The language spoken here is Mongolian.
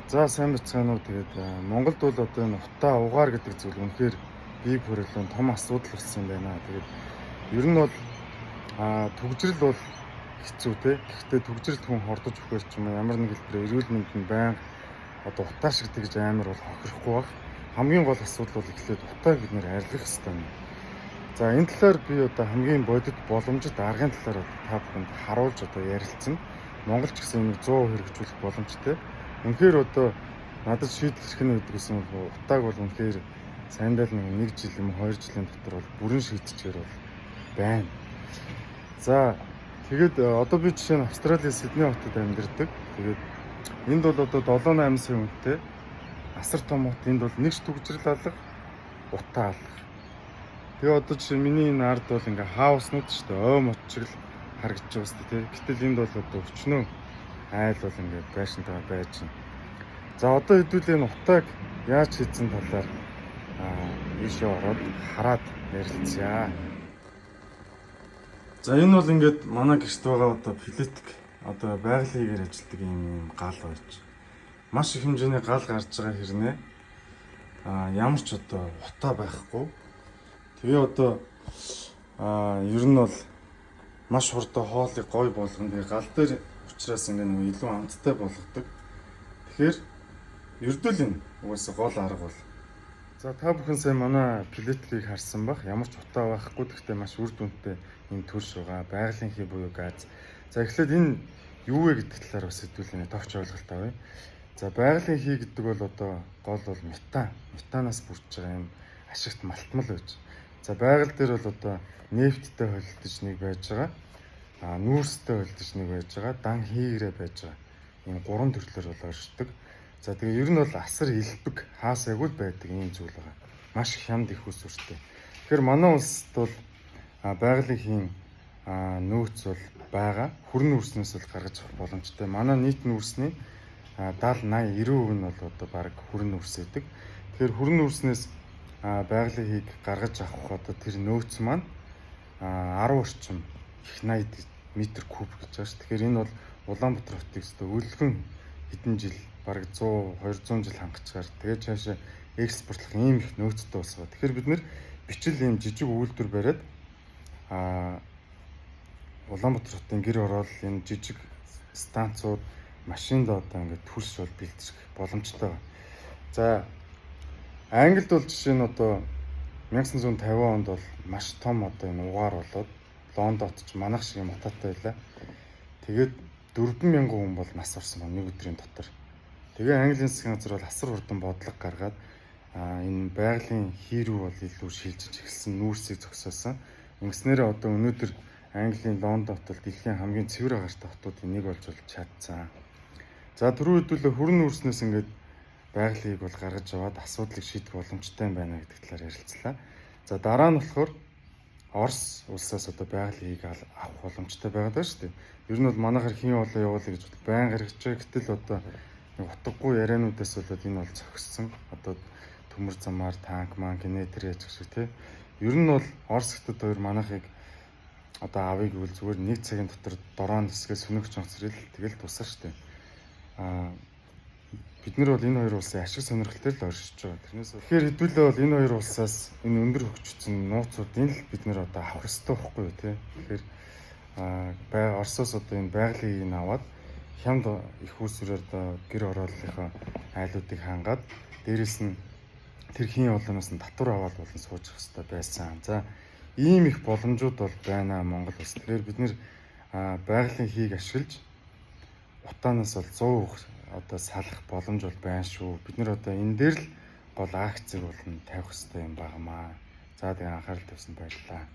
За сайн бацгаана уу. Тэгээд Монголд бол одоо энэ утаа угаар гэдэг зүйл үнэхээр бие бүрэлдэхүүн том асуудал болсон юм байна. Тэгээд ер нь бол төгжрөл бол хэцүү те. Гэхдээ төгжрөлд хүн хордож өгөх ч юм уу ямар нэг хэлбэрээр эрүүл мэнд нь байн одоо утаа шиг тэгж амар бол хохирохгүй баг. Хамгийн гол асуудал бол эхлээд утааг бид нэр арилгах хэрэгтэй юм. За энэ талаар би одоо хамгийн бодит боломжит аргын талаар та бүхэнд харуулж одоо ярилцсан. Монгол ч гэсэн энийг 100% хэрэгжүүлэх боломжтой. Үнэхээр одоо надад шийдэх хэрэг нь байдаг гэсэн бол утааг бол үнэхээр сандал нэг жил юм 2 жилийн дотор бол бүрэн шийдчихээр бол байна. За тэгээд одоо би жишээ нь Австралийн Сидней хотод амьдардаг. Тэгээд энд бол одоо 7-8 сая хүнтэй асар том хот. Энд бол нэгж төгжрөл алга, утаа алга. Тэгээ одоо жишээ миний энэ ард бол ингээ хауснууд шүү дээ. Ой мот шиг л харагдаж байгаа шүү дээ. Гэтэл энд бол одоо өчнөө айл бол ингээ байшинтайгаа байж байна. За одоо хэдүүлээ энэ утааг яаж хийсэн талаар ийшээ ороод хараад ярилцъя. За энэ бол ингээд манай гэрт байгаа одоо пластик одоо байгалийн хийгээр ажилладаг юм гал байж. Маш их хэмжээний гал гарч байгаа хэрнээ ямар ч одоо утаа байхгүй. Тэгээ одоо ер нь бол маш хурдан хоолыг гой болгоно. Тэгээ гал дээр учраас ингээд илүү амттай болгодог. Тэгэхээр ердөө л угаасаа гол арга бол. За та бүхэн сайн манай пластикийг харсан бах. Ямар ч утаа байхгүй. Гэхдээ маш үр дүнтэй юм төрш байгаа. Байгалийн хий буюу газ. За эхлээд энэ юу вэ гэдэг талаар бас хэдүүлээ товч ойлголт авъя. За байгалийн хий гэдэг бол одоо гол бол метан. Метанаас бүрдэж байгаа юм ашигт малтмал байж. За байгаль дээр бол одоо нефттэй холилдож нэг байж байгаа. Нүүрстэй холилдож нэг байж байгаа. Дан хийгээрээ байж байгаа. Энэ гурван төрлөөр бол оршдог. За тэгээ ер нь бол асар илбэг хаасайг л байдаг ийм зүйл байгаа. Маш хямд их ус үртэй. Тэгэхээр манай улсд бол байгалийн хийн нөөц бол байгаа. Хүрэн нүүрснээс бол гаргаж авах боломжтой. Манай нийт нүүрсний 70-80-90% нь бол одоо баг хүрэн нүүрс гэдэг. Тэгэхээр хүрэн нүүрснээс байгалийн хийг гаргаж авах одоо тэр нөөц маань 10 орчим их 80 м3 гэж байгаа ш. Тэгэхээр энэ бол Улаанбаатар хотыг өлгөн хэдэн жил бараг 100-200 жил хангацгаар тэгээд цаашаа экспортлох ийм их нөөцтэй болсон. Тэгэхээр бид нэр бичил ийм жижиг үйлдвэр бариад Улаанбаатар хотын гэр орол энэ жижиг станцууд машинд одоо ингээд төрс бол бэлтгэх боломжтой байна. За Англид бол жишээ нь одоо 1950 онд бол маш том одоо энэ угаар болоод Лондонт ч манайх шиг юм утаатай байлаа. Тэгээд 4000 хүн бол нас орсон байна нэг өдрийн дотор. Тэгээ Английн засгийн газар бол асар хурдан бодлого гаргаад энэ байгалийн хий рүү бол илүү шилжиж эхэлсэн, нүүрсийг зогсоосон. Ингэснээр одоо өнөөдөр Английн Лондон хот бол дэлхийн хамгийн цэвэр агаартай хотуудын нэг болж чадсан. За түрүү хэдүүлээ хүрэн нүүрснээс ингээд байгалийг бол гаргаж аваад асуудлыг шийдэх боломжтой юм байна гэдэг талаар ярилцлаа. За дараа нь болохоор Орос улсаас одоо байгалийн хийг авах боломжтой байгаа даа шүү дээ. Ер нь бол манайхаар хийн болоо явуулъя гэж байн гаргаж байгаа. Гэтэл одоо утгагүй яриануудаас болоод энэ бол зогссон. Одоо төмөр замаар танк маань генератор яаж гэх шиг тий. Ер нь бол Орос хотод хоёр манайхыг одоо авъя гэвэл зүгээр нэг цагийн дотор дорон хэсгээс сүнэгч онцрол тэгэл тусаа шүү дээ. Бид нар бол энэ хоёр улсын ашиг сонирхолтой л оршиж байгаа. Тэрнээс тэгэхээр хэдүүлээ бол энэ хоёр улсаас энэ өндөр хөгжсөн нууцуудын л бид нар одоо авах хэрэгтэй байхгүй юу тий. Тэгэхээр Оросоос одоо энэ байгалийн ийн аваад хямд их усрээр одоо гэр орооллынхаа айлуудыг хангаад дээрэс нь тэр хийн олоноос нь татвар аваад болон суучих хэрэгтэй байсан. За ийм их боломжууд бол байна Монгол улс. Тэгэхээр бид нэр байгалийн хийг ашиглаж утаанаас бол 100% одоо салах боломж бол байна шүү. Бид нар одоо энэ дээр л гол акцийг болно тавих хэрэгтэй юм багмаа. За тэгээ анхаарал тавьсан баярлалаа.